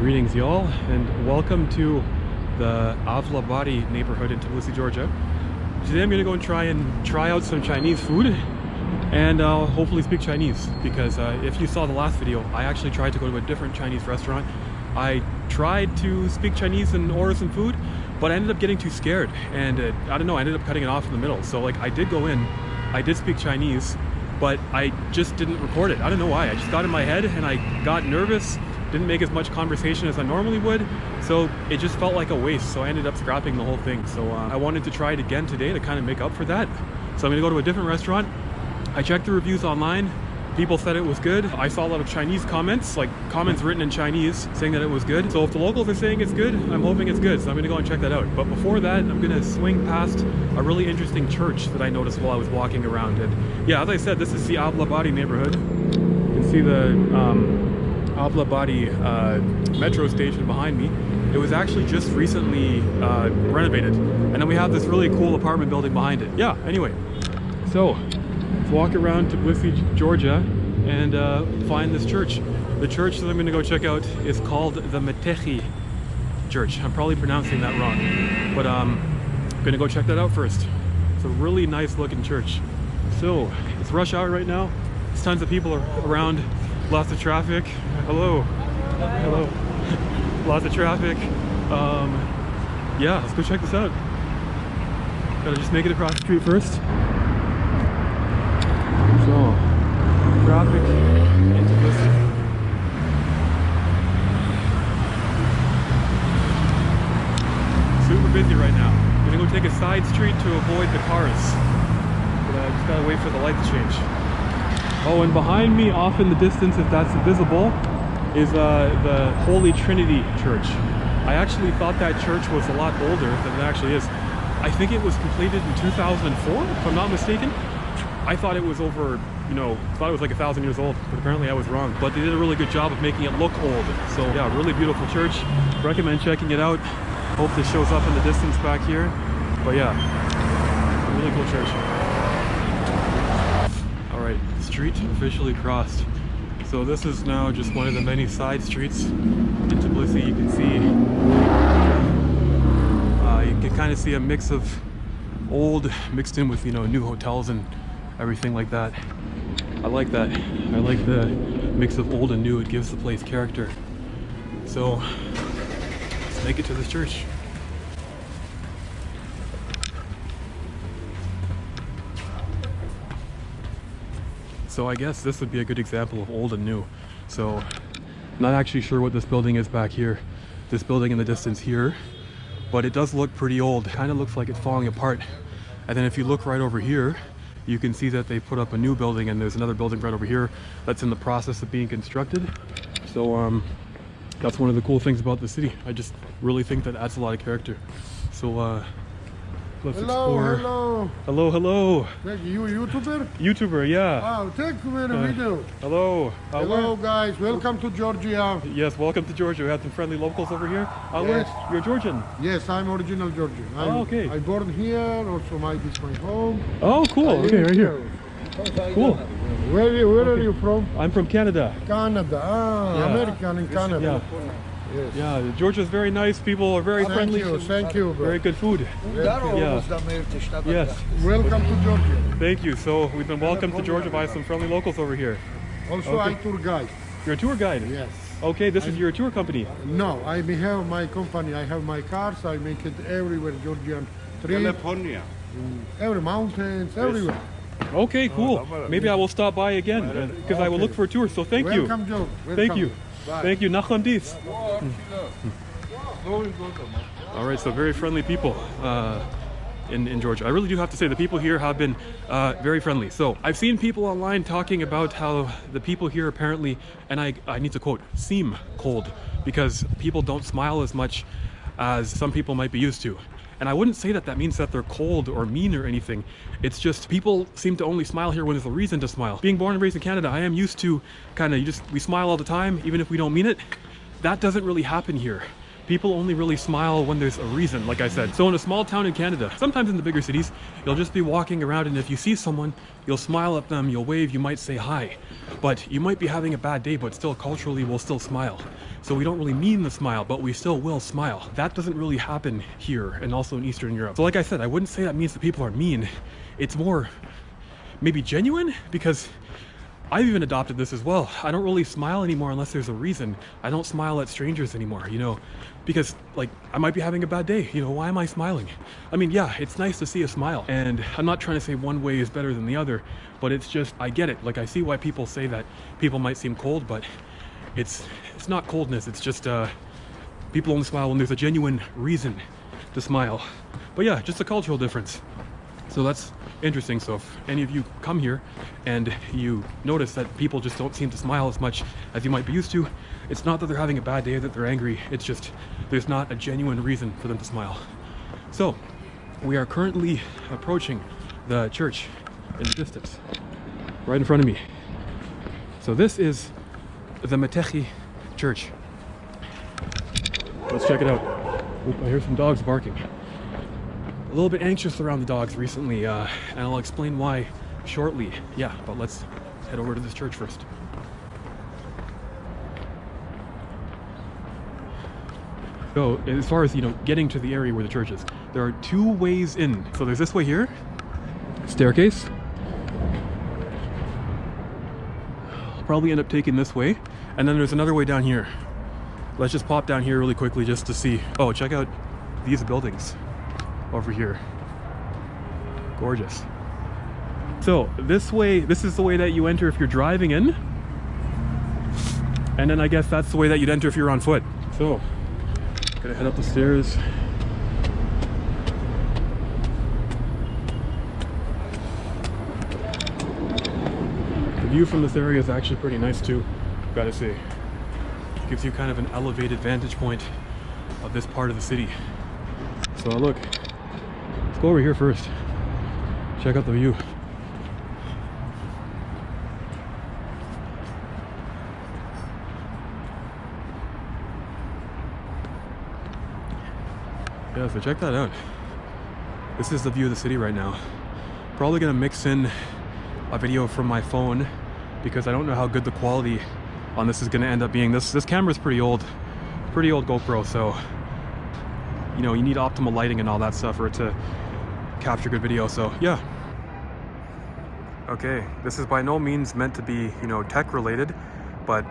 Greetings y'all, and welcome to the Avlabadi neighborhood in Tbilisi, Georgia. Today I'm going to go and try out some Chinese food and hopefully speak Chinese, because if you saw the last video, I actually tried to go to a different Chinese restaurant. I tried to speak Chinese and order some food, but I ended up getting too scared, and I don't know, I ended up cutting it off in the middle. So like, I did go in, I did speak Chinese, but I just didn't record it. I don't know why. I just got in my head and I got nervous, didn't make as much conversation as I normally would, so it just felt like a waste. So I ended up scrapping the whole thing. So I wanted to try it again today to kind of make up for that. So I'm gonna go to a different restaurant. I checked the reviews online. People said it was good. I saw a lot of Chinese comments, like comments written in Chinese saying that it was good. So if the locals are saying it's good, I'm hoping it's good. So I'm gonna go and check that out. But before that, I'm gonna swing past a really interesting church that I noticed while I was walking around. And yeah, as I said, this is the Avlabadi neighborhood. You can see the Avlabadi metro station behind me. It was actually just recently renovated. And then we have this really cool apartment building behind it. Yeah, anyway. So, let's walk around Tbilisi, Georgia, and find this church. The church that I'm going to go check out is called the Metekhi church. I'm probably pronouncing that wrong, but I'm going to go check that out first. It's a really nice looking church. So, it's rush hour right now. There's tons of people around, lots of traffic. Hello. Hello. Lots of traffic. Yeah, let's go check this out. Gotta just make it across the street first. So, traffic into this. Super busy right now. I'm gonna go take a side street to avoid the cars. But I just gotta wait for the light to change. Oh, and behind me, off in the distance, if that's visible, is the Holy Trinity Church. I actually thought that church was a lot older than it actually is. I think it was completed in 2004, if I'm not mistaken. I thought it was over, you know, thought it was like 1,000 years old, but apparently I was wrong. But they did a really good job of making it look old. So yeah, really beautiful church. Recommend checking it out. Hope this shows up in the distance back here. But yeah, really cool church. All right, street officially crossed. So this is now just one of the many side streets in Tbilisi. You can see, you can kind of see a mix of old mixed in with, you know, new hotels and everything like that. I like that. I like the mix of old and new. It gives the place character. So let's make it to this church. So I guess this would be a good example of old and new. So not actually sure what this building is back here. This building in the distance here, but it does look pretty old. Kind of looks like it's falling apart. And then if you look right over here, you can see that they put up a new building, and there's another building right over here that's in the process of being constructed. So that's one of the cool things about the city. I just really think that adds a lot of character. So let's explore. Hello. You YouTuber? YouTuber, yeah. Oh, take me in a video. Hello. Hello guys, welcome to Georgia. Yes, welcome to Georgia. We have some friendly locals over here. Yes. You're Georgian? Yes, I'm original Georgian. Okay. I born here, also this is my home. Oh, cool. Okay, right here. Cool. Where are you from? I'm from Canada. Canada. Yeah. American in Canada. Yeah. Yes. Yeah, Georgia's very nice. People are very friendly. Thank you. Very good food. Yeah. Yes. Welcome to Georgia. Thank you. So we've been welcomed to Georgia by some friendly locals over here. Also, okay. I tour guide. You're a tour guide? Yes. Okay, this is your tour company? No, I have my company. I have my cars. I make it everywhere, Georgian. California. Every mountains, everywhere. Okay, cool. Maybe I will stop by again because I will look for a tour. So thank you. Welcome, Joe. Thank you. Bye. Thank you. Nachon dies. All right, so very friendly people in Georgia. I really do have to say the people here have been very friendly. So I've seen people online talking about how the people here apparently, and I need to quote, seem cold because people don't smile as much as some people might be used to. And I wouldn't say that that means that they're cold or mean or anything. It's just people seem to only smile here when there's a reason to smile. Being born and raised in Canada, I am used to we smile all the time, even if we don't mean it. That doesn't really happen here. People only really smile when there's a reason, like I said. So in a small town in Canada, sometimes in the bigger cities, you'll just be walking around and if you see someone, you'll smile at them, you'll wave, you might say hi. But you might be having a bad day, but still culturally we'll still smile. so we don't really mean the smile, but we still will smile. That doesn't really happen here, and also in Eastern Europe. So like I said, I wouldn't say that means that people are mean. It's more maybe genuine, because I've even adopted this as well. I don't really smile anymore unless there's a reason. I don't smile at strangers anymore, you know, because like I might be having a bad day, you know, why am I smiling? I mean, yeah, it's nice to see a smile, and I'm not trying to say one way is better than the other, but it's just, I get it. Like, I see why people say that people might seem cold, but it's not coldness. It's just people only smile when there's a genuine reason to smile. But yeah, just a cultural difference. So that's interesting. So if any of you come here and you notice that people just don't seem to smile as much as you might be used to, it's not that they're having a bad day, that they're angry. It's just there's not a genuine reason for them to smile. So we are currently approaching the church in the distance, right in front of me. So this is the Metekhi church. Let's check it out. Oop, I hear some dogs barking. A little bit anxious around the dogs recently, and I'll explain why shortly. Yeah, but let's head over to this church first. So as far as, you know, getting to the area where the church is, there are two ways in. So there's this way here, staircase. I'll probably end up taking this way, and then there's another way down here. Let's just pop down here really quickly just to see. Oh, check out these buildings over here. Gorgeous. So this way, this is the way that you enter if you're driving in, and then I guess that's the way that you'd enter if you're on foot. So gonna head up the stairs. The view from this area is actually pretty nice too, gotta say. Gives you kind of an elevated vantage point of this part of the city. So look, let's go over here first. Check out the view. Yeah, so check that out. This is the view of the city right now. Probably gonna mix in a video from my phone because I don't know how good the quality on this is gonna end up being. This camera's pretty old GoPro, so you know, you need optimal lighting and all that stuff for it to capture good video. So yeah. Okay, this is by no means meant to be, you know, tech related, but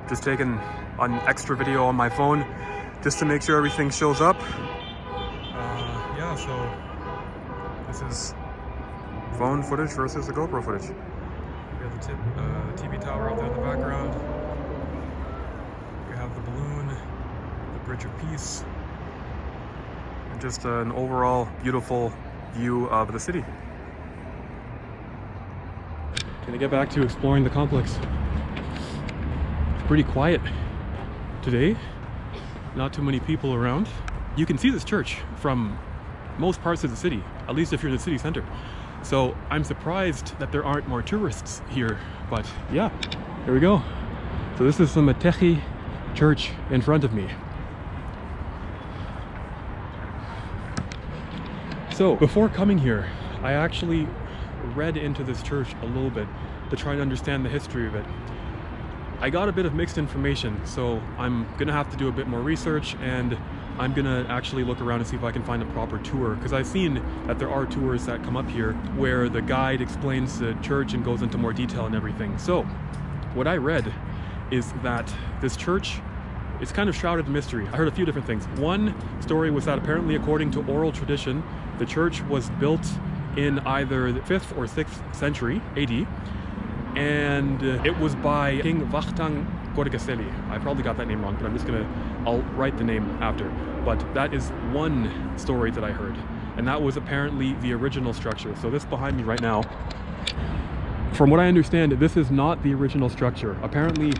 just taking an extra video on my phone just to make sure everything shows up. Yeah, so this is phone footage versus the GoPro footage. We have the TV tower out there in the background. We have the balloon, the Bridge of Peace, and just an overall beautiful view of the city. Gonna get back to exploring the complex. It's pretty quiet today. Not too many people around. You can see this church from most parts of the city, at least if you're in the city center. So I'm surprised that there aren't more tourists here, but yeah, here we go. So this is the Metekhi church in front of me. So before coming here, I actually read into this church a little bit to try and understand the history of it. I got a bit of mixed information, so I'm gonna have to do a bit more research, and I'm gonna actually look around and see if I can find a proper tour, because I've seen that there are tours that come up here where the guide explains the church and goes into more detail and everything. So what I read is that this church is kind of shrouded in mystery. I heard a few different things. One story was that apparently, according to oral tradition, the church was built in either the 5th or 6th century AD, and it was by King Vachtang Gorgaseli. I probably got that name wrong, but I'll write the name after. But that is one story that I heard, and that was apparently the original structure. So this behind me right now, from what I understand, this is not the original structure. Apparently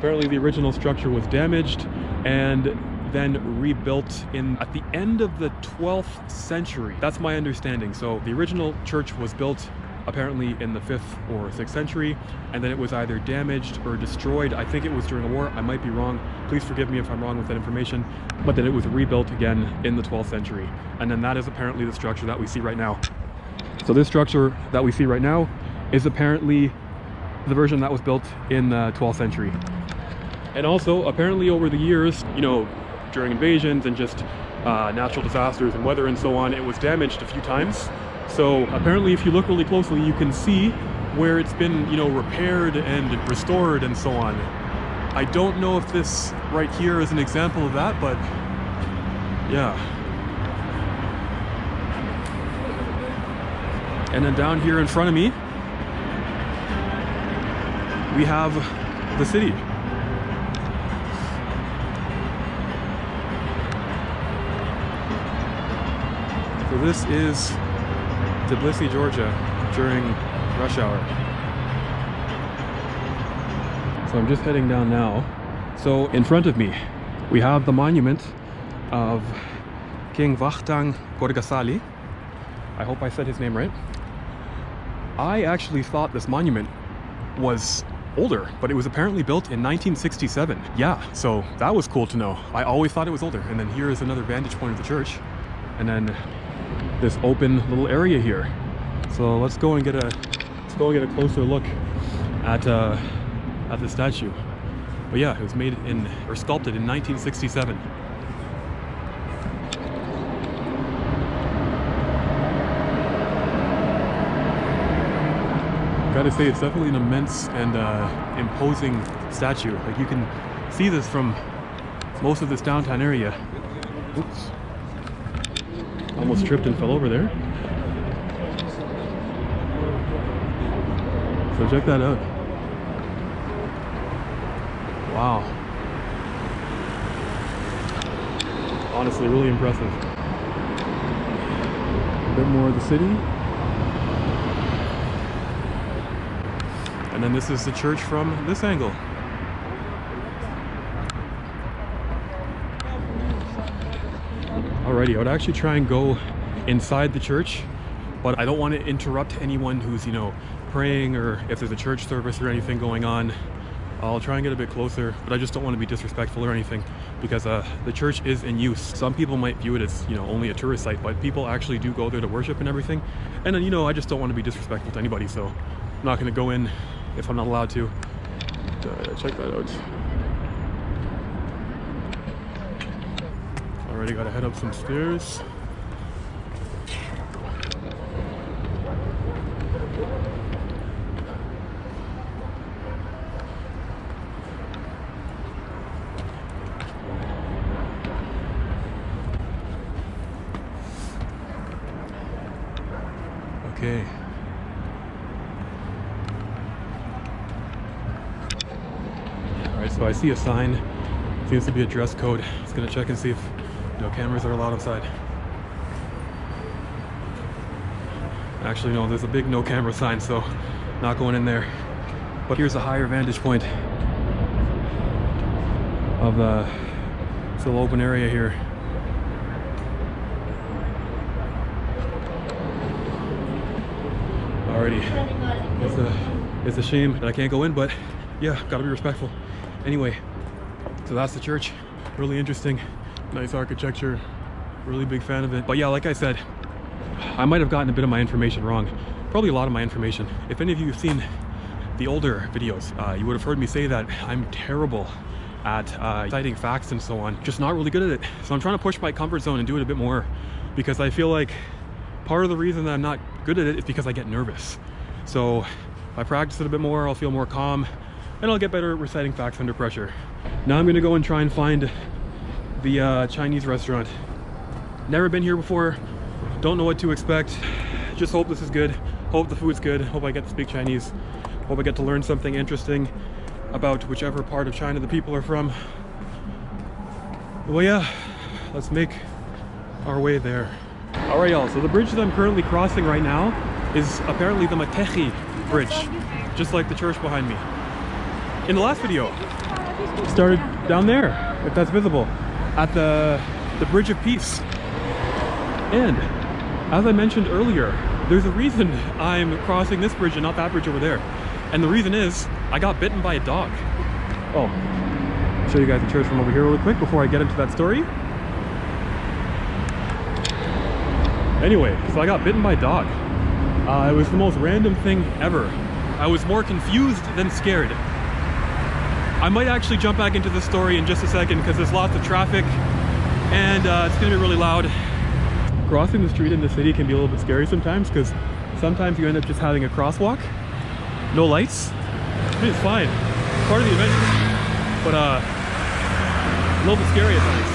the original structure was damaged and then rebuilt at the end of the 12th century. That's my understanding. So the original church was built apparently in the 5th or 6th century, and then it was either damaged or destroyed. I think it was during a war. I might be wrong. Please forgive me if I'm wrong with that information. But then it was rebuilt again in the 12th century. And then that is apparently the structure that we see right now. So this structure that we see right now is apparently the version that was built in the 12th century. And also, apparently over the years, you know, during invasions and just natural disasters and weather and so on, it was damaged a few times. So apparently if you look really closely, you can see where it's been, you know, repaired and restored and so on. I don't know if this right here is an example of that, but yeah. And then down here in front of me, we have the city. So this is TBILISI, Georgia during rush hour. So I'm just heading down now. So in front of me, we have the monument of King Vakhtang Gorgasali. I hope I said his name right. I actually thought this monument was older, but it was apparently built in 1967. Yeah, so that was cool to know. I always thought it was older. And then here is another vantage point of the church. And then this open little area here. So let's go and get a closer look at the statue. But yeah, it was made in, or sculpted in 1967. Gotta say, it's definitely an immense and imposing statue. Like, you can see this from most of this downtown area. Oops. Almost tripped and fell over there. So check that out. Wow. Honestly, really impressive. A bit more of the city. And then this is the church from this angle. Alrighty, I would actually try and go inside the church, but I don't want to interrupt anyone who's, you know, praying, or if there's a church service or anything going on. I'll try and get a bit closer, but I just don't want to be disrespectful or anything, because the church is in use. Some people might view it as, you know, only a tourist site, but people actually do go there to worship and everything. And then, you know, I just don't want to be disrespectful to anybody, so I'm not going to go in if I'm not allowed to. Check that out. Already got to head up some stairs. Okay. Alright, so I see a sign. Seems to be a dress code. Just gonna check and see if no cameras are allowed outside. Actually, no, there's a big no camera sign, so not going in there. But here's a higher vantage point of the still open area here. Alrighty, it's a shame that I can't go in, but yeah, gotta be respectful. Anyway, so that's the church. Really interesting, nice architecture, really big fan of it. But yeah, like I said, I might have gotten a bit of my information wrong, probably a lot of my information. If any of you have seen the older videos, you would have heard me say that I'm terrible at citing facts and so on, just not really good at it. So I'm trying to push my comfort zone and do it a bit more, because I feel like part of the reason that I'm not good at it is because I get nervous. So if I practice it a bit more, I'll feel more calm and I'll get better at reciting facts under pressure. Now I'm gonna go and try and find the Chinese restaurant. Never been here before, don't know what to expect. Just hope this is good, hope the food's good, hope I get to speak Chinese, hope I get to learn something interesting about whichever part of China the people are from. Well, yeah, let's make our way there. All right, y'all, so the bridge that I'm currently crossing right now is apparently the Metekhi bridge, just like the church behind me. In the last video, started down there, if that's visible, at the Bridge of Peace. And as I mentioned earlier, there's a reason I'm crossing this bridge and not that bridge over there. And the reason is, I got bitten by a dog. Oh, I'll show you guys the church from over here really quick before I get into that story. Anyway, so I got bitten by a dog. It was the most random thing ever. I was more confused than scared. I might actually jump back into the story in just a second because there's lots of traffic and it's gonna be really loud. Crossing the street in the city can be a little bit scary sometimes because sometimes you end up just having a crosswalk, no lights. I mean, it's fine, it's part of the adventure, but a little bit scary at times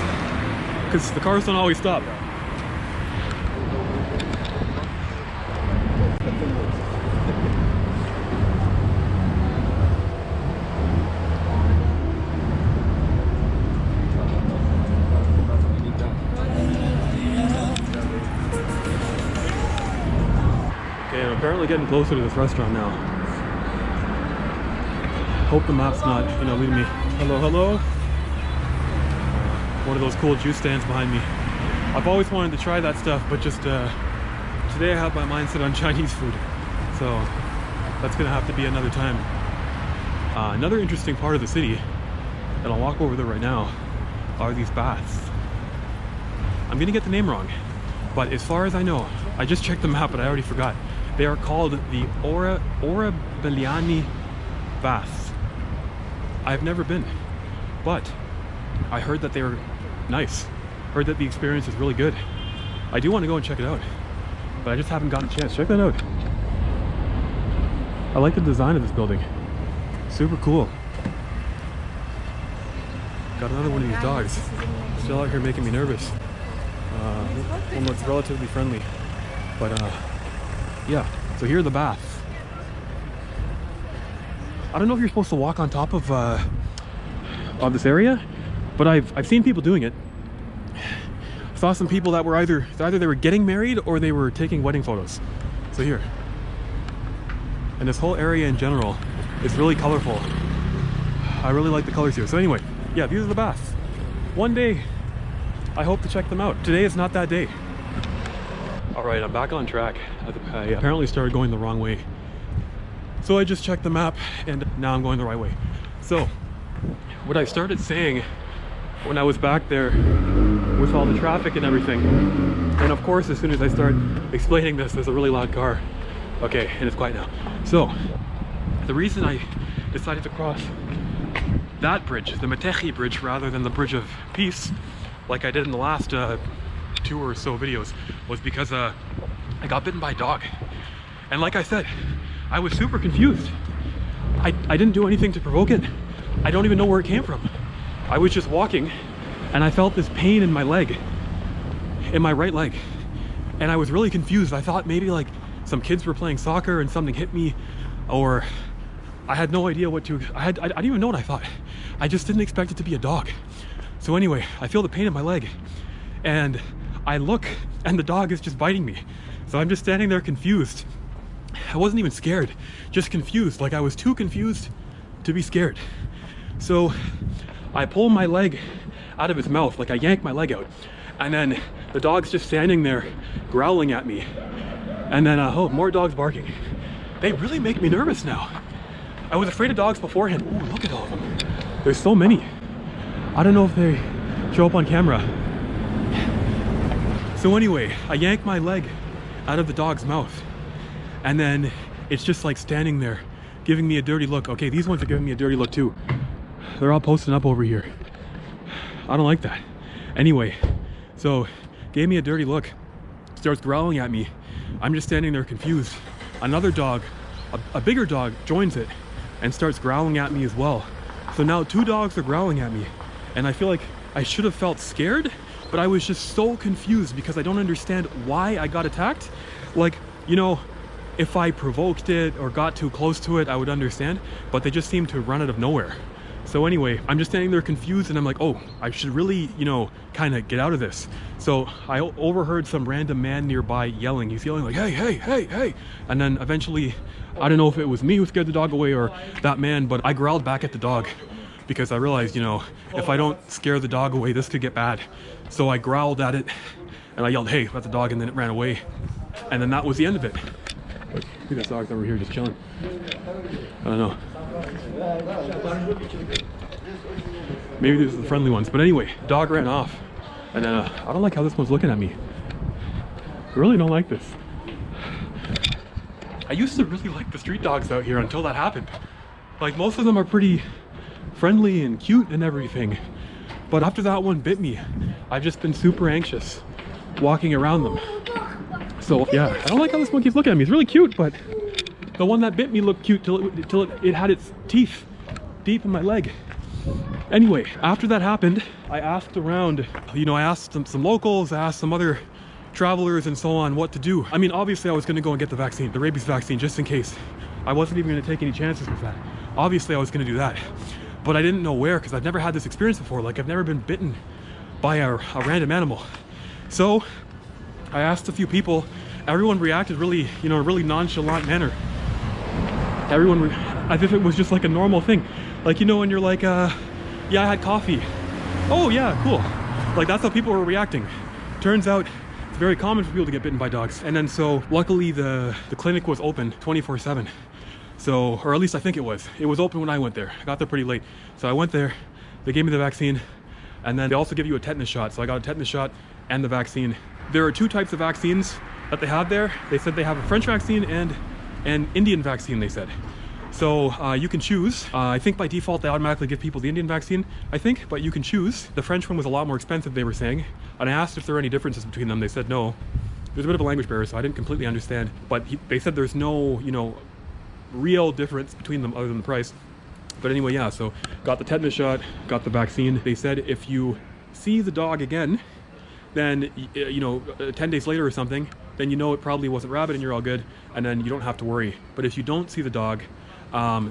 because the cars don't always stop. Okay, I'm apparently getting closer to this restaurant now. Hope the map's not, you know, leading me. Hello, hello. One of those cool juice stands behind me. I've always wanted to try that stuff, but just today I have my mind set on Chinese food. So that's gonna have to be another time. Another interesting part of the city, and I'll walk over there right now, are these baths. I'm gonna get the name wrong, but as far as I know, I just checked the map, but I already forgot. They are called the Orabelliani baths. I've never been, but I heard that they were nice. Heard that the experience is really good. I do want to go and check it out, but I just haven't gotten a chance. Check that out. I like the design of this building. Super cool. Got another one of these dogs. Still out here making me nervous. One looks relatively friendly, but yeah. So here are the baths. I don't know if you're supposed to walk on top of this area, but I've seen people doing it. Saw some people that were either they were getting married or they were taking wedding photos. So here. And this whole area in general is really colorful. I really like the colors here. So anyway, yeah, these are the baths. One day, I hope to check them out. Today is not that day. All right, I'm back on track. I apparently started going the wrong way. So I just checked the map and now I'm going the right way. So what I started saying when I was back there with all the traffic and everything, and of course as soon as I start explaining this, there's a really loud car. Okay, and it's quiet now. So the reason I decided to cross that bridge, the Metekhi bridge, rather than the Bridge of Peace, like I did in the last 2 or so videos, was because I got bitten by a dog. And like I said, I was super confused. I didn't do anything to provoke it. I don't even know where it came from. I was just walking and I felt this pain in my leg, in my right leg. And I was really confused. I thought maybe like some kids were playing soccer and something hit me, or I had no idea what to, I didn't even know what I thought. I just didn't expect it to be a dog. So anyway, I feel the pain in my leg and I look and the dog is just biting me. So I'm just standing there confused. I wasn't even scared, just confused. Like I was too confused to be scared. So I pull my leg out of his mouth, like I yank my leg out. And then the dog's just standing there growling at me. And then, oh, more dogs barking. They really make me nervous now. I was afraid of dogs beforehand. Ooh, look at all of them. There's so many. I don't know if they show up on camera. So anyway, I yank my leg out of the dog's mouth. And then it's just like standing there, giving me a dirty look. Okay, these ones are giving me a dirty look too. They're all posting up over here. I don't like that. Anyway, so gave me a dirty look, starts growling at me. I'm just standing there confused. Another dog, a bigger dog, joins it and starts growling at me as well. So now 2 dogs are growling at me. And I feel like I should have felt scared, but I was just so confused because I don't understand why I got attacked. Like, you know, if I provoked it or got too close to it, I would understand, but they just seemed to run out of nowhere. So anyway, I'm just standing there confused and I'm like, oh, I should really, you know, kind of get out of this. So I overheard some random man nearby yelling. He's yelling like, hey, hey, hey, hey. And then eventually, I don't know if it was me who scared the dog away or that man, but I growled back at the dog because I realized, you know, if I don't scare the dog away, this could get bad. So I growled at it and I yelled, hey, at the dog, and then it ran away. And then that was the end of it. Look, this dog's over here just chilling. I don't know. Maybe these are the friendly ones, but anyway, dog ran off. And then I don't like how this one's looking at me. I really don't like this. I used to really like the street dogs out here until that happened. Like most of them are pretty friendly and cute and everything. But after that one bit me, I've just been super anxious walking around them. So yeah, I don't like how this monkey's looking at me. It's really cute, but the one that bit me looked cute till it had its teeth deep in my leg. Anyway, after that happened, I asked around, you know, I asked some locals, I asked some other travelers and so on what to do. I mean, obviously I was gonna go and get the vaccine, the rabies vaccine, just in case. I wasn't even gonna take any chances with that. Obviously I was gonna do that, but I didn't know where because I've never had this experience before. Like I've never been bitten by a random animal. So I asked a few people, everyone reacted really, you know, a really nonchalant manner. Everyone, as if it was just like a normal thing. Like, you know, when you're like, yeah, I had coffee. Oh yeah, cool. Like that's how people were reacting. Turns out it's very common for people to get bitten by dogs. And then so luckily the clinic was open 24/7. So, or at least I think it was. It was open when I went there. I got there pretty late. So I went there, they gave me the vaccine, and then they also give you a tetanus shot. So I got a tetanus shot and the vaccine. There are two types of vaccines that they have there. They said they have a French vaccine and an Indian vaccine, they said. So you can choose. I think by default they automatically give people the Indian vaccine, I think, but you can choose. The French one was a lot more expensive, they were saying. And I asked if there were any differences between them. They said no. There's a bit of a language barrier, so I didn't completely understand. But they said there's no, you know, real difference between them other than the price. But anyway, yeah, so got the tetanus shot, got the vaccine. They said if you see the dog again, then, you know, 10 days later or something, then you know it probably wasn't rabbit and you're all good, and then you don't have to worry. But if you don't see the dog,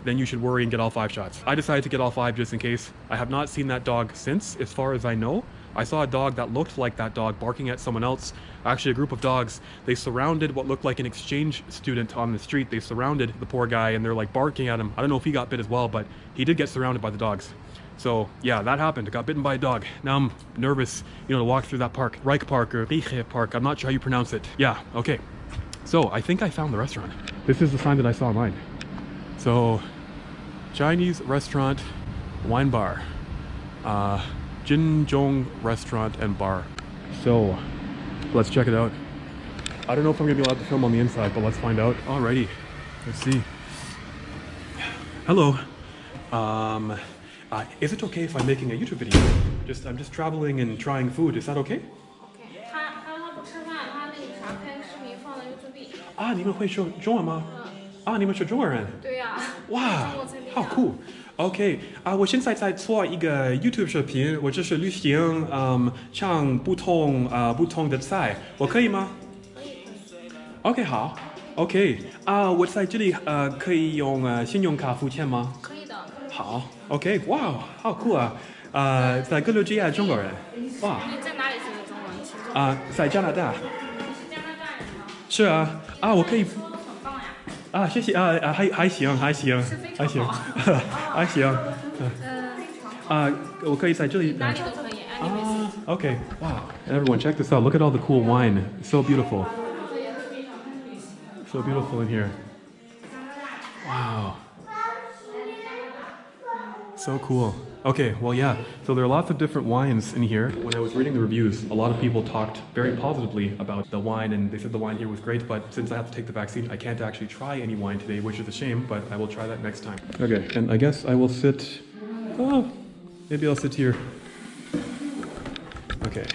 then you should worry and get all 5 shots. I decided to get all 5 just in case. I have not seen that dog since, as far as I know. I saw a dog that looked like that dog barking at someone else. Actually, a group of dogs. They surrounded what looked like an exchange student on the street. They surrounded the poor guy and they're like barking at him. I don't know if he got bit as well, but he did get surrounded by the dogs. So yeah, that happened. I got bitten by a dog. Now I'm nervous, you know, to walk through that park. Reich Park or Metekhi Park. I'm not sure how you pronounce it. Yeah, okay. So I think I found the restaurant. This is the sign that I saw online. So, Chinese restaurant, wine bar. Jinzhong restaurant and bar. So, let's check it out. I don't know if I'm gonna be allowed to film on the inside, but let's find out. Alrighty, let's see. Hello. Is it okay if I'm making a YouTube video? I'm just traveling and trying food. Is that okay? 他不吃饭，他那个啥拍个视频放到 YouTube 里。啊，你们会说中文吗？啊，你们是中国人？对呀。哇，好酷。OK 我现在在做一个 YouTube 视频，我就是旅行，唱不同的菜，我可以吗？可以。OK 好。OK 我在这里可以用信用卡付钱吗？可以的。好。OK 哇，好酷啊！在格鲁吉亚中国人。哇。你在哪里学的中文？在加拿大。你是加拿大人吗？是啊。我可以。很棒呀。谢谢还行，还行。还行。我可以在这里。哪里都可以。Okay. Wow. Everyone, check this out. Look at all the cool wine. It's so beautiful. So beautiful in here. Wow. So cool. Okay, well, yeah. So there are lots of different wines in here. When I was reading the reviews, a lot of people talked very positively about the wine, and they said the wine here was great, but since I have to take the vaccine, I can't actually try any wine today, which is a shame, but I will try that next time. Okay, and I guess I will sit... maybe I'll sit here. Okay.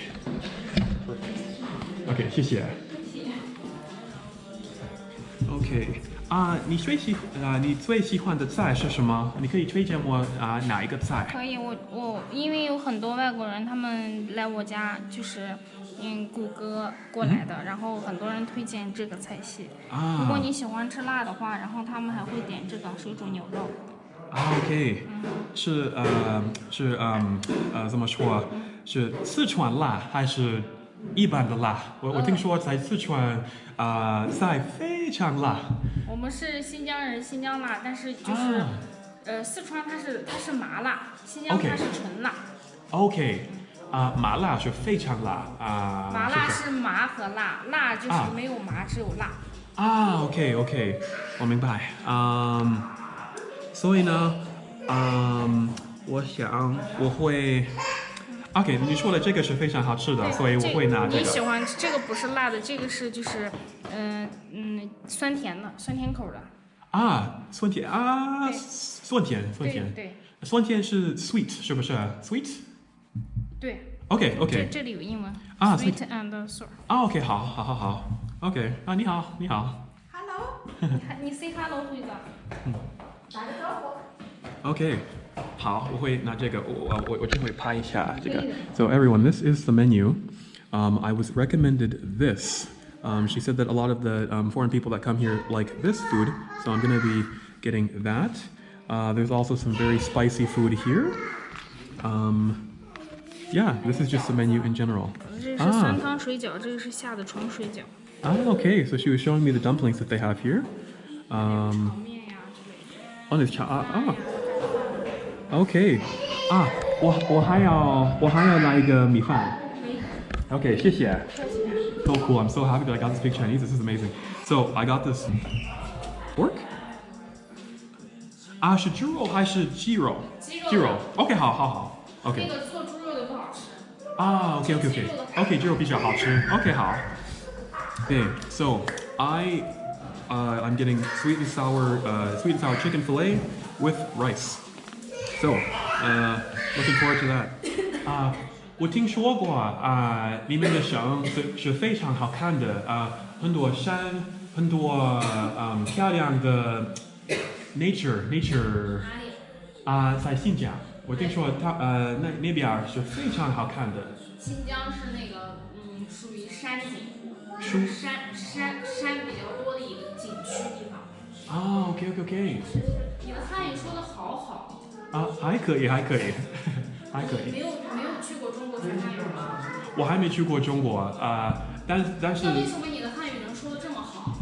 Okay, 谢谢. Okay. 你最喜欢的菜是什么？你可以推荐我哪一个菜？可以，我因为有很多外国人，他们来我家就是谷歌过来的，然后很多人推荐这个菜系。如果你喜欢吃辣的话，然后他们还会点这个水煮牛肉。OK， 是怎么说？是四川辣还是一般的辣？我听说在四川菜非常辣。我们是新疆人，新疆辣，但是就是四川它是麻辣，新疆它是纯辣。OK， 麻辣是非常辣麻辣是麻和辣，辣就是没有麻，只有辣。OK， 我明白。所以呢，我想我会。OK， 你说的这个是非常好吃的，所以我会拿这个。你喜欢这个不是辣的，这个是就是酸甜的，酸甜口的。酸甜酸甜。对。酸甜是 sweet 是不是 ？sweet？ 对。OK OK。这里有英文。啊 Sweet and sour。OK 好。OK 你好。Hello。你 say hello 会的。打个招呼。OK。好，我会拿这个，我这会拍一下这个。So everyone, this is the menu. I was recommended this. She said that a lot of the foreign people that come here like this food, so I'm gonna be getting that. There's also some very spicy food here. Yeah, this is just the menu in general. 这是酸汤水饺，这个是下的床水饺。Okay. So she was showing me the dumplings that they have here. 炒面呀之类的。Oh, this OK. 我还要来一个米饭。Okay, 谢谢。So cool. I'm so happy that I got to speak Chinese. This is amazing. So I got this pork. 是猪肉还是鸡肉？鸡肉。OK， 好。OK。那个做猪肉的不好吃。OK， 鸡肉比较好吃。OK， 好。Okay, so I'm getting sweet and sour chicken fillet with rice. So, looking forward to that. 我听说过你们的省是非常好看的很多山，很多漂亮的 nature 在新疆。我听说那边是非常好看的。新疆是那个属于山景，山比较多的一个景区地方。OK。你的汉语说的好。还可以。没有去过中国学汉语吗？我还没去过中国但是。那为什么你的汉语能说的这么好？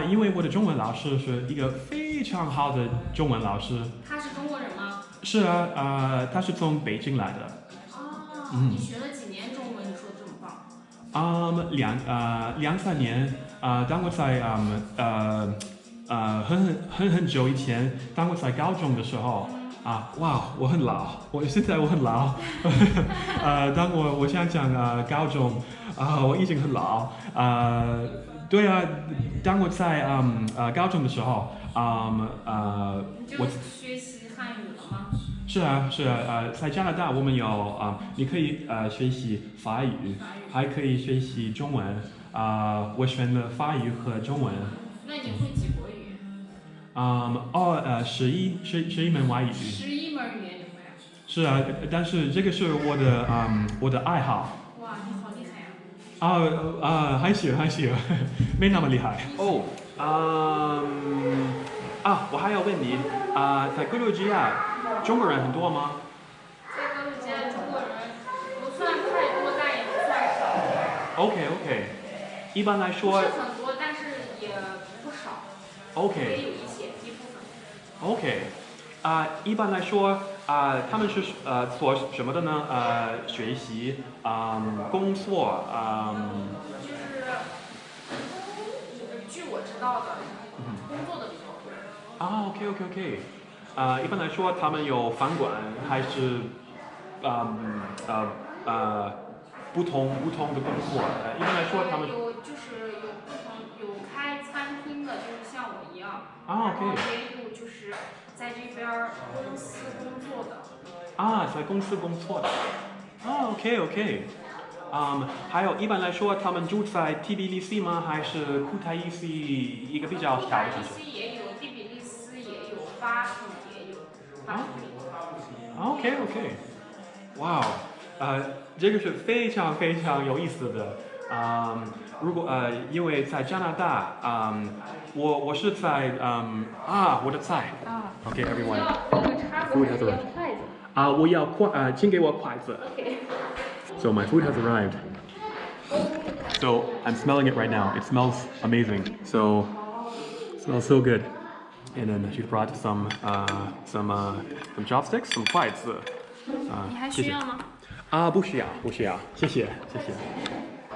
因为我的中文老师是一个非常好的中文老师。他是中国人吗？是他是从北京来的。你学了几年中文？你说的这么棒？2-3年。当我在很久以前，当我在高中的时候。我很老，现在我很老。当我想讲高中，我已经很老。对当我在高中的时候，你就学习汉语了吗？是在加拿大我们有你可以学习法语，还可以学习中文。我选了法语和中文。那你会几国语？11门外语。11门语言你会是但是这个是我的爱好。哇，你好厉害呀！还行，没那么厉害。我还要问你，在格鲁吉亚，中国人很多吗？在格鲁吉亚，中国人不算太多，但也不算少。OK， 一般来说。不是很多，但是也不少。OK。也有一部分。OK，一般来说，他们是做什么的呢？学习，工作，就是据我知道的，工作的比较多。OK。一般来说，他们有饭馆还是不同的工作？一般来说，他们有开餐厅的，就是像我一样。OK。也有就是在这边公司工作的。在公司工作的。OK。还有一般来说，他们住在 TBILISI 吗？还是库泰伊斯一个比较小的城市？也有，第比利斯也有，巴图也有。OK。哇这个是非常有意思的。如果因为在加拿大，我是在我的菜。OK everyone. Food has arrived. 我要请给我筷子。So my food has arrived. So I'm smelling it right now. It smells amazing. So it smells so good. And then she brought some chopsticks, some 筷子。你还需要吗？不需要，谢谢。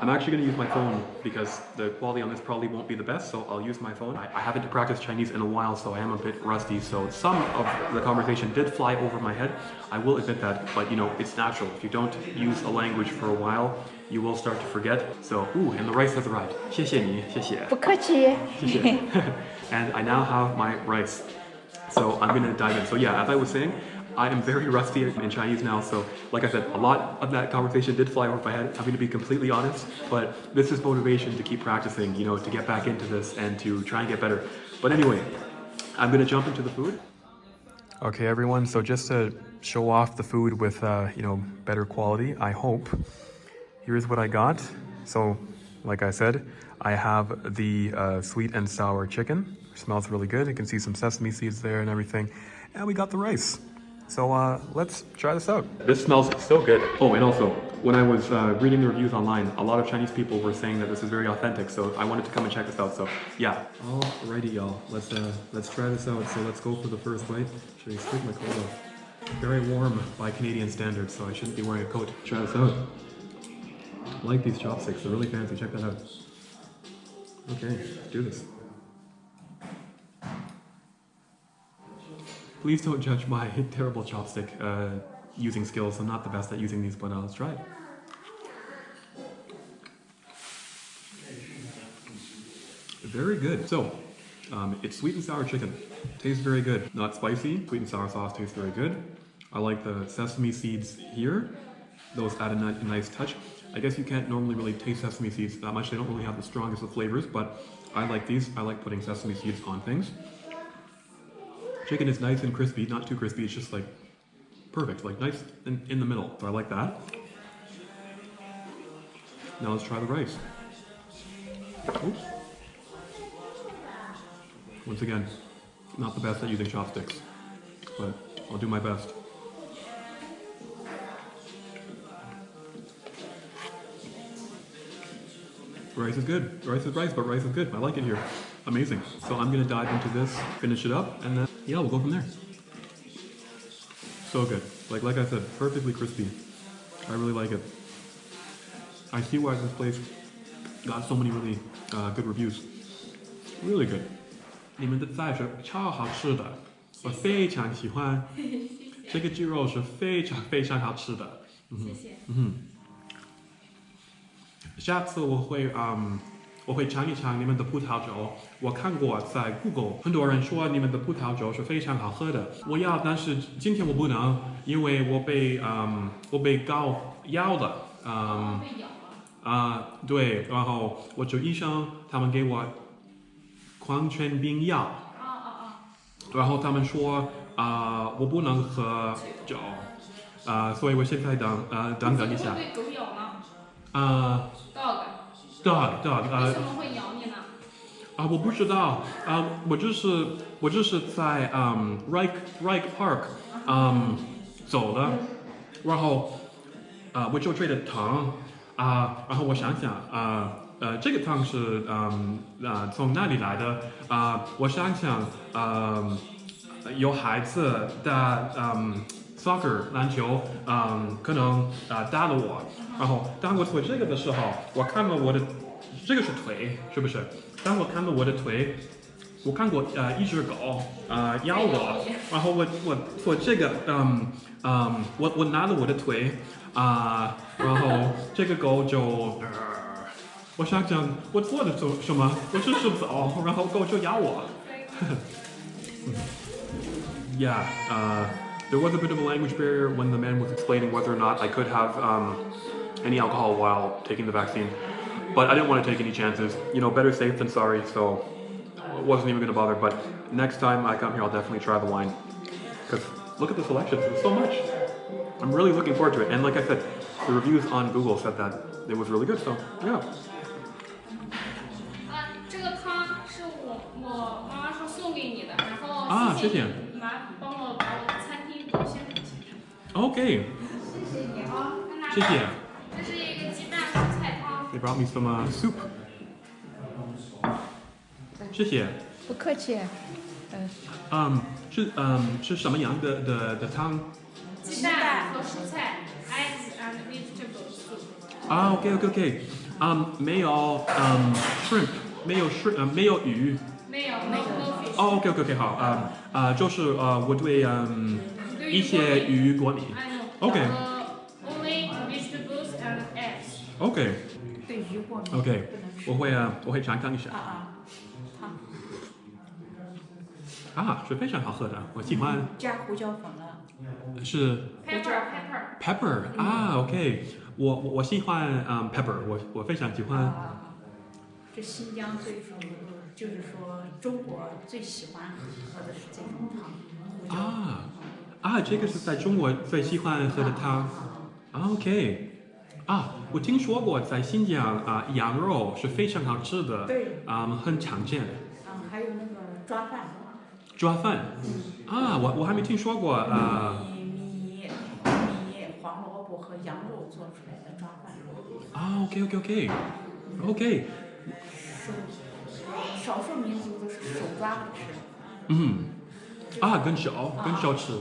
I'm actually going to use my phone because the quality on this probably won't be the best, so I'll use my phone. I haven't practiced Chinese in a while, so I am a bit rusty, so some of the conversation did fly over my head. I will admit that, but it's natural. If you don't use a language for a while, you will start to forget. So, and the rice has arrived. 谢谢你，谢谢。不客气。谢谢。And I now have my rice. So I'm going to dive in. So yeah, as I was saying, I am very rusty in Chinese now, so like I said, a lot of that conversation did fly over my head. I'm going to be completely honest, but this is motivation to keep practicing, you know, to get back into this and to try and get better. But anyway, I'm going to jump into the food. Okay, everyone, so just to show off the food with, you know, better quality, I hope. Here's what I got. So, like I said, I have the sweet and sour chicken. It smells really good. You can see some sesame seeds there and everything. And we got the rice. So let's try this out. This smells so good. Oh, and also, when I was reading the reviews online, a lot of Chinese people were saying that this is very authentic. So I wanted to come and check this out. So yeah. Alrighty, y'all. Let's try this out. So let's go for the first bite. Should I take my coat off? Very warm by Canadian standards, so I shouldn't be wearing a coat. Try this out. I like these chopsticks. They're really fancy. Check that out. Okay, let's do this. Please don't judge my terrible chopstick using skills. I'm not the best at using these, but let's try it. Very good. So, it's sweet and sour chicken. Tastes very good. Not spicy. Sweet and sour sauce tastes very good. I like the sesame seeds here. Those add a nice touch. I guess you can't normally really taste sesame seeds that much. They don't really have the strongest of flavors, but I like these. I like putting sesame seeds on things. Chicken is nice and crispy, not too crispy, it's just like perfect, like nice in the middle, so I like that. Now let's try the rice. Oops. Once again, not the best at using chopsticks, but I'll do my best. Rice is good. Rice is rice, but rice is good. I like it here. Amazing. So I'm gonna dive into this, finish it up, and then yeah, we'll go from there. So good. Like I said, perfectly crispy. I really like it. I see why this place got so many really good reviews. Really good. 你们的菜是超好吃的，我非常喜欢。这个鸡肉是非常非常好吃的。谢谢。下次我会尝一尝你们的葡萄酒。我看过在 Google， 很多人说你们的葡萄酒是非常好喝的。我要，但是今天我不能，因为我被告咬了。对，然后我去医生，他们给我狂犬病药。然后他们说我不能喝酒，所以我现在等一下。被狗咬了。Dog， 为什么会咬你呢？我不知道，我就是在Rike Park 走的，然后我就觉得疼然后我想这个汤是从哪里来的我想有孩子的soccer 篮球可能打了我，然后当我做这个的时候，我看了我的这个是腿，是不是？当我看了我的腿，我看过一只狗咬我，然后我做这个我拿了我的腿然后这个狗就我想我做的什么？我只是走，然后狗就咬我。Yeah, there was a bit of a language barrier when the man was explaining whether or not I could have any alcohol while taking the vaccine, but I didn't want to take any chances. You know, better safe than sorry, so I wasn't even going to bother. But next time I come here, I'll definitely try the wine. Because look at the selection, there's so much. I'm really looking forward to it. And like I said, the reviews on Google said that it was really good, so yeah. 这个汤是我妈妈说送给你的，然后谢谢你帮我把我的餐厅保鲜给写上。Okay. 谢谢你啊，谢谢。这是一个鸡蛋蔬菜汤。They brought me some soup. 谢谢。不客气。是什么样的汤？鸡蛋和蔬菜 ，eggs and vegetable soup。OK。没有shrimp， 没有鱼。没有 no fish。OK， 好就是我对一些鱼过敏。OK。Only vegetables and eggs。OK。对鱼过敏。OK，我会尝一下。啊，是非常好喝的，我喜欢。加胡椒粉了。是 pepper 啊，OK，我喜欢pepper，我非常喜欢。这新疆就是说中国最喜欢喝的是这种汤。这个是在中国最喜欢喝的汤。OK， 我听说过在新疆羊肉是非常好吃的，对，很常见。还有那个抓饭。抓饭，我还没听说过米、黄萝卜和羊肉做出来的抓饭。OK。少数民族都是手抓着吃。跟手吃。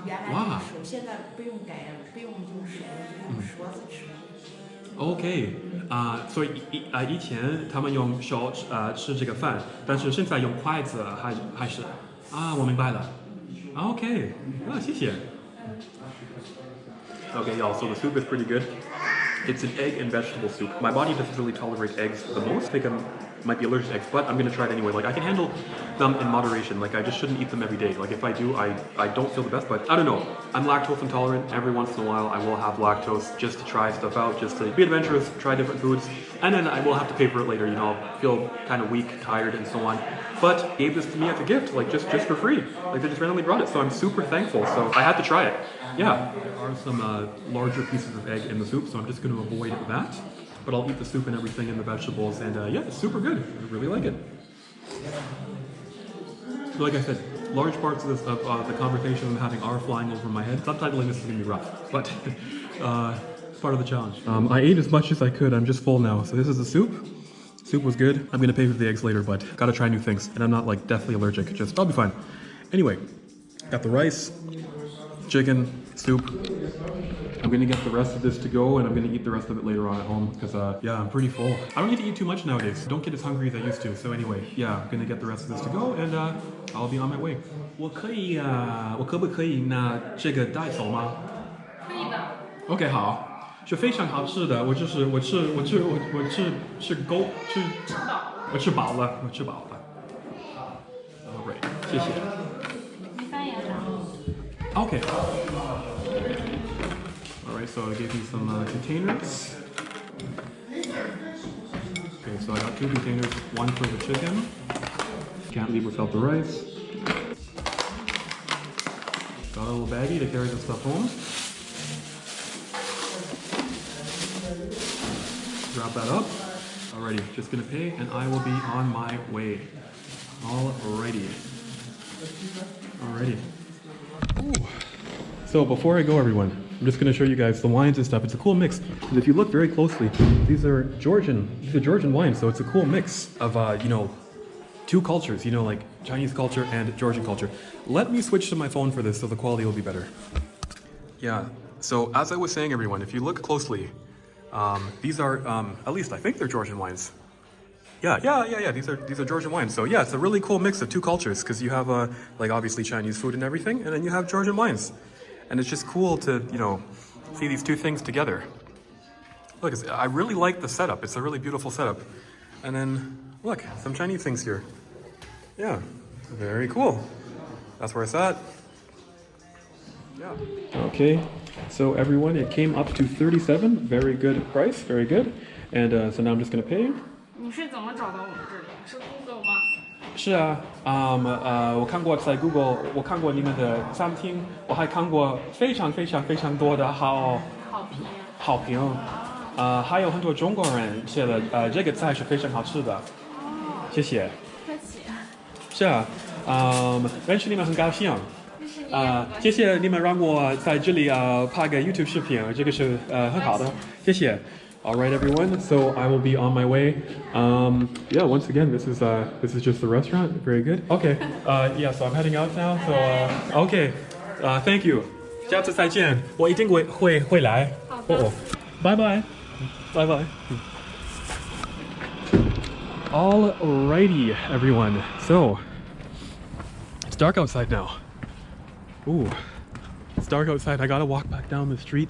原来是手，现在不用改了，不用用手，用勺子吃。OK，所以以前他们用手吃这个饭，但是现在用筷子还是。我明白了。OK，谢谢。Okay, y'all, so the soup is pretty good. It's an egg and vegetable soup. My body doesn't really tolerate eggs the most. I think I might be allergic to eggs, but I'm going to try it anyway. Like, I can handle them in moderation. Like, I just shouldn't eat them every day. Like, if I do, I don't feel the best, but I don't know. I'm lactose intolerant. Every once in a while, I will have lactose just to try stuff out, just to be adventurous, try different foods, and then I will have to pay for it later, you know, I'll feel kind of weak, tired, and so on. But gave this to me as a gift, like just for free. Like they just randomly brought it, so I'm super thankful. So I had to try it. Yeah, there are some larger pieces of egg in the soup, so I'm just going to avoid that. But I'll eat the soup and everything and the vegetables, and yeah, it's super good. I really like it. So like I said, large parts of the conversation I'm having are flying over my head. Subtitling this is going to be rough, but it's part of the challenge. I ate as much as I could. I'm just full now. So this is the soup. Soup was good. I'm gonna pay for the eggs later, but gotta try new things. And I'm not like deathly allergic, just I'll be fine. Anyway, got the rice, chicken, soup. I'm gonna get the rest of this to go and I'm gonna eat the rest of it later on at home because yeah, I'm pretty full. I don't need to eat too much nowadays. Don't get as hungry as I used to. So anyway, yeah, I'm gonna get the rest of this to go and I'll be on my way. 我可不可以拿这个带走吗？可以的。OK， 好。是非常好吃的，我吃饱了。Alright， 谢谢。你翻译啥 Okay. Alright, so I gave you some containers. Okay, so I got 2 containers, one for the chicken. Can't leave without the rice. Got a little baggie to carry the stuff home. Wrap that up. Alrighty, just gonna pay and I will be on my way. Alrighty. Ooh. So before I go, everyone, I'm just gonna show you guys the wines and stuff. It's a cool mix. And if you look very closely, these are Georgian wines. So it's a cool mix of you know, 2 cultures. You know, like Chinese culture and Georgian culture. Let me switch to my phone for this so the quality will be better. Yeah. So as I was saying, everyone, if you look closely. These are, at least I think they're Georgian wines. Yeah. These are Georgian wines. So yeah, it's a really cool mix of 2 cultures because you have like obviously Chinese food and everything, and then you have Georgian wines, and it's just cool to see these 2 things together. Look, I really like the setup. It's a really beautiful setup, and then look, some Chinese things here. Yeah, very cool. That's where it's at. Yeah. Okay. So everyone, it came up to 37. Very good price, very good. And so now I'm just gonna pay. 你是怎么找到我们这里？是 Google 吗？是啊，我看过在 Google， 我看过你们的餐厅，我还看过非常多的好评，还有很多中国人写了这个菜是非常好吃的，谢谢。客气。是啊，认识你们很高兴。谢谢你们让我在这里拍个 YouTube 视频，这个是很好的，谢谢。All right, everyone. So I will be on my way. Yeah, once again, this is just the restaurant. Very good. Okay. Yeah, so I'm heading out now. So okay. Thank you. 下次再见，我一定会来。好的。Bye bye. Bye bye. Alrighty, everyone. So it's dark outside now. Ooh, it's dark outside. I gotta walk back down the street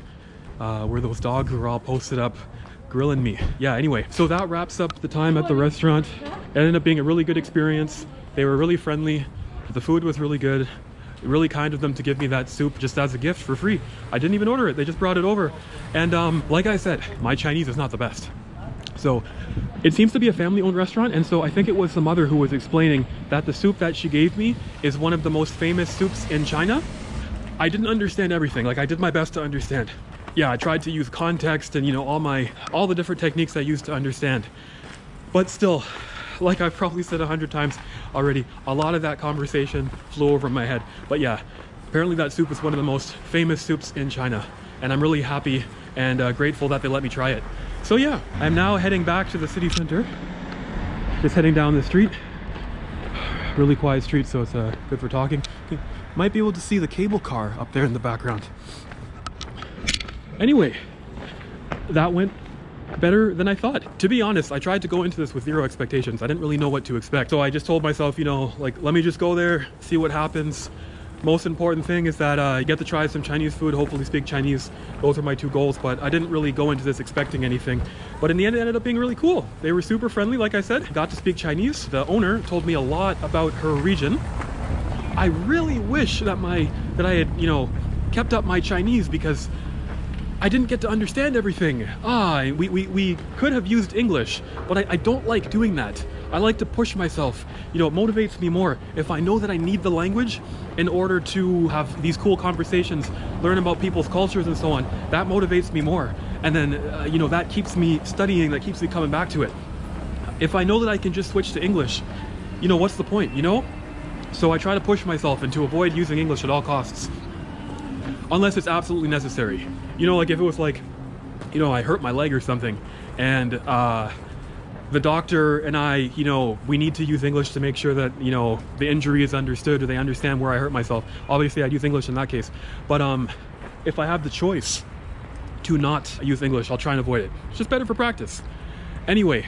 where those dogs were all posted up grilling me. Yeah, anyway, so that wraps up the time at the restaurant. It ended up being a really good experience. They were really friendly. The food was really good. Really kind of them to give me that soup just as a gift for free. I didn't even order it, they just brought it over. And like I said, my Chinese is not the best. So it seems to be a family-owned restaurant, and so I think it was the mother who was explaining that the soup that she gave me is one of the most famous soups in China. I didn't understand everything, like I did my best to understand. Yeah, I tried to use context and, you know, all the different techniques I used to understand. But still, like I've probably said 100 times already, a lot of that conversation flew over my head. But yeah, apparently that soup is one of the most famous soups in China, and I'm really happy and grateful that they let me try it. So yeah, I'm now heading back to the city center, just heading down the street. Really quiet street, so it's good for talking. Might be able to see the cable car up there in the background. Anyway, that went better than I thought. To be honest, I tried to go into this with zero expectations. I didn't really know what to expect. So I just told myself, you know, like, let me just go there, see what happens. Most important thing is that I get to try some Chinese food, hopefully speak Chinese. Those are my two goals, but I didn't really go into this expecting anything. But in the end, it ended up being really cool. They were super friendly, like I said. Got to speak Chinese. The owner told me a lot about her region. I really wish that I had, you know, kept up my Chinese, because I didn't get to understand everything. We could have used English, but I don't like doing that. I like to push myself. You know, it motivates me more if I know that I need the language in order to have these cool conversations, learn about people's cultures and so on. That motivates me more. And then, you know, that keeps me studying, that keeps me coming back to it. If I know that I can just switch to English, you know, what's the point, you know? So I try to push myself and to avoid using English at all costs, unless it's absolutely necessary. You know, like if it was like, you know, I hurt my leg or something, and the doctor and I, you know, we need to use English to make sure that, you know, the injury is understood or they understand where I hurt myself. Obviously, I'd use English in that case. But if I have the choice to not use English, I'll try and avoid it. It's just better for practice. Anyway,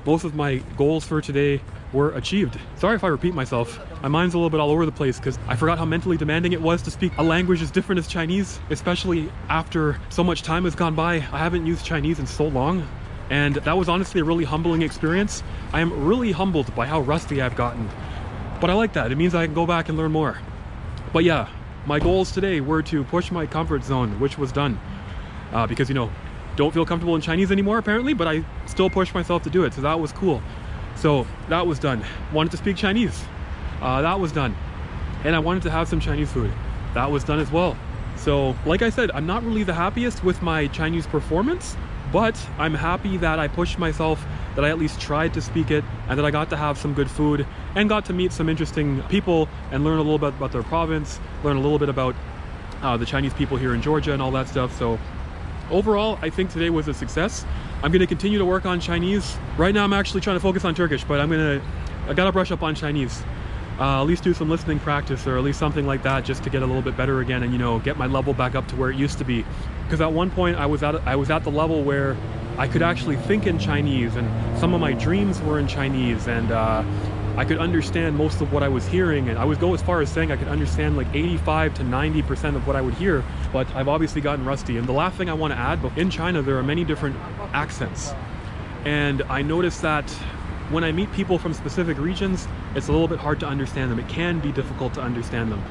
most of my goals for today were achieved. Sorry if I repeat myself. My mind's a little bit all over the place because I forgot how mentally demanding it was to speak a language as different as Chinese, especially after so much time has gone by. I haven't used Chinese in so long, and that was honestly a really humbling experience. I am really humbled by how rusty I've gotten, but I like that. It means I can go back and learn more. But yeah, my goals today were to push my comfort zone, which was done, because, you know, don't feel comfortable in Chinese anymore apparently, but I still pushed myself to do it, so that was cool. So that was done. Wanted to speak Chinese. That was done. And I wanted to have some Chinese food. That was done as well. So like I said, I'm not really the happiest with my Chinese performance, but I'm happy that I pushed myself, that I at least tried to speak it, and that I got to have some good food and got to meet some interesting people and learn a little bit about their province, learn a little bit about the Chinese people here in Georgia and all that stuff. So overall, I think today was a success. I'm going to continue to work on Chinese. Right now I'm actually trying to focus on Turkish, but I gotta brush up on Chinese. At least do some listening practice, or at least something like that, just to get a little bit better again and, you know, get my level back up to where it used to be. Because at one point I was at the level where I could actually think in Chinese, and some of my dreams were in Chinese, and I could understand most of what I was hearing, and I would go as far as saying I could understand like 85 to 90% of what I would hear. But I've obviously gotten rusty. And the last thing I want to add, but in China there are many different accents, and I noticed that when I meet people from specific regions, it's a little bit hard to understand them. It can be difficult to understand them.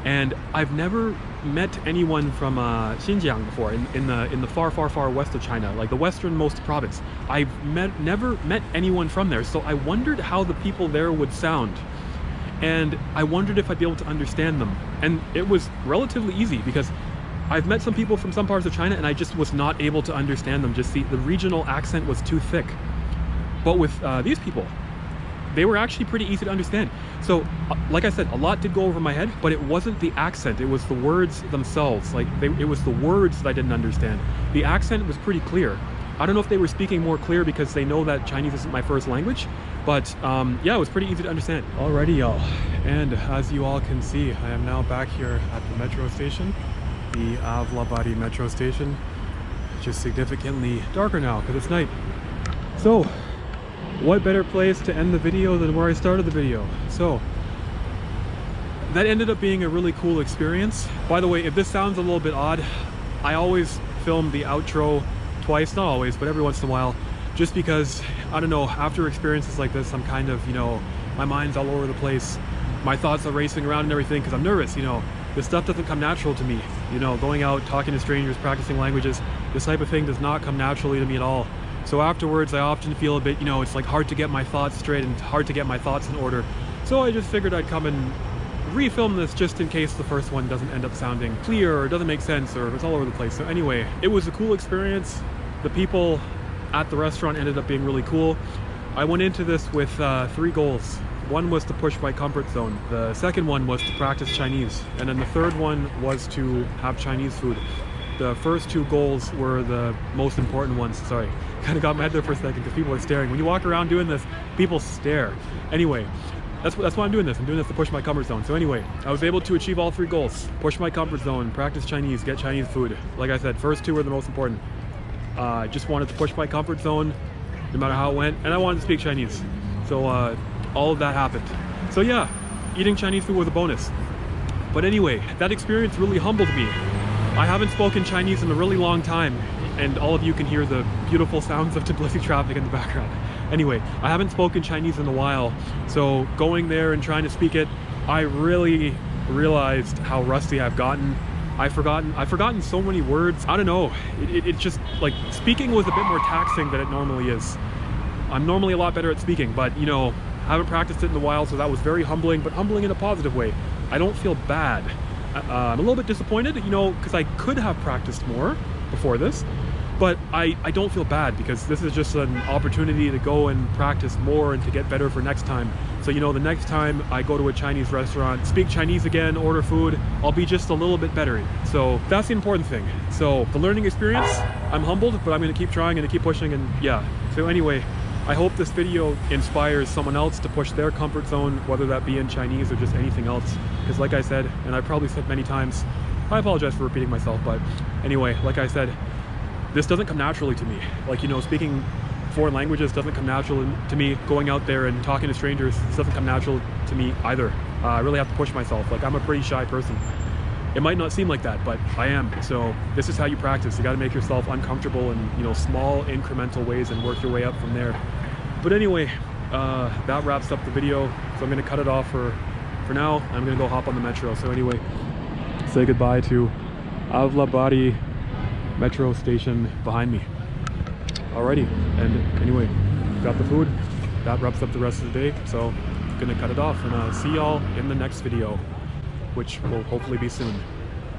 And I've never met anyone from Xinjiang before, in the far west of China, like the westernmost province. I've never met anyone from there, so I wondered how the people there would sound, and I wondered if I'd be able to understand them. And it was relatively easy, because I've met some people from some parts of China and I just was not able to understand them. Just the regional accent was too thick. But with these people, they were actually pretty easy to understand. So like I said, a lot did go over my head, but it wasn't the accent, it was the words themselves. Like it was the words that I didn't understand. The accent was pretty clear. I don't know if they were speaking more clear because they know that Chinese isn't my first language, but yeah, it was pretty easy to understand. Alrighty, y'all, and as you all can see, I am now back here at the metro station, the Avlabadi metro station, which is significantly darker now because it's night. So what better place to end the video than where I started the video? So that ended up being a really cool experience. By the way, if this sounds a little bit odd, I always film the outro twice, not always, but every once in a while, just because, I don't know, after experiences like this, I'm kind of, you know, my mind's all over the place. my thoughts are racing around and everything because I'm nervous, you know. This stuff doesn't come natural to me, you know, going out, talking to strangers, practicing languages, this type of thing does not come naturally to me at all. So afterwards, I often feel a bit, you know, it's like hard to get my thoughts straight and hard to get my thoughts in order. So I just figured I'd come and refilm this just in case the first one doesn't end up sounding clear or doesn't make sense or it's all over the place. So anyway, it was a cool experience. The people at the restaurant ended up being really cool. I went into this with 3 goals. One was to push my comfort zone. The second one was to practice Chinese. And then the third one was to have Chinese food. The first 2 goals were the most important ones. Sorry, kind of got my head there for a second because people are staring. When you walk around doing this, people stare. Anyway, that's why I'm doing this. I'm doing this to push my comfort zone. So anyway, I was able to achieve all 3 goals. Push my comfort zone, practice Chinese, get Chinese food. Like I said, first 2 were the most important. I just wanted to push my comfort zone, no matter how it went, and I wanted to speak Chinese. So all of that happened. So yeah, eating Chinese food was a bonus. But anyway, that experience really humbled me. I haven't spoken Chinese in a really long time, and all of you can hear the beautiful sounds of Tbilisi traffic in the background. Anyway, I haven't spoken Chinese in a while, so going there and trying to speak it, I really realized how rusty I've gotten. I've forgotten so many words. I don't know, it just, like, speaking was a bit more taxing than it normally is. I'm normally a lot better at speaking, but you know, I haven't practiced it in a while, so that was very humbling, but humbling in a positive way. I don't feel bad. I'm a little bit disappointed, you know, because I could have practiced more before this, but I don't feel bad because this is just an opportunity to go and practice more and to get better for next time. So, you know, the next time I go to a Chinese restaurant, speak Chinese again, order food, I'll be just a little bit better. So that's the important thing. So the learning experience, I'm humbled, but I'm going to keep trying and to keep pushing, and yeah. So anyway, I hope this video inspires someone else to push their comfort zone, whether that be in Chinese or just anything else. Because like I said, and I've probably said many times, I apologize for repeating myself, but anyway, like I said, this doesn't come naturally to me. Like, you know, speaking foreign languages doesn't come natural to me. Going out there and talking to strangers, this doesn't come natural to me either. I really have to push myself. Like, I'm a pretty shy person. It might not seem like that, but I am. So this is how you practice. You got to make yourself uncomfortable in, you know, small incremental ways and work your way up from there. But anyway, that wraps up the video. So I'm going to cut it off for now. I'm going to go hop on the metro. So anyway, say goodbye to Avlabari metro station behind me. Alrighty, and anyway, got the food. That wraps up the rest of the day. So I'm going to cut it off and see y'all in the next video, which will hopefully be soon.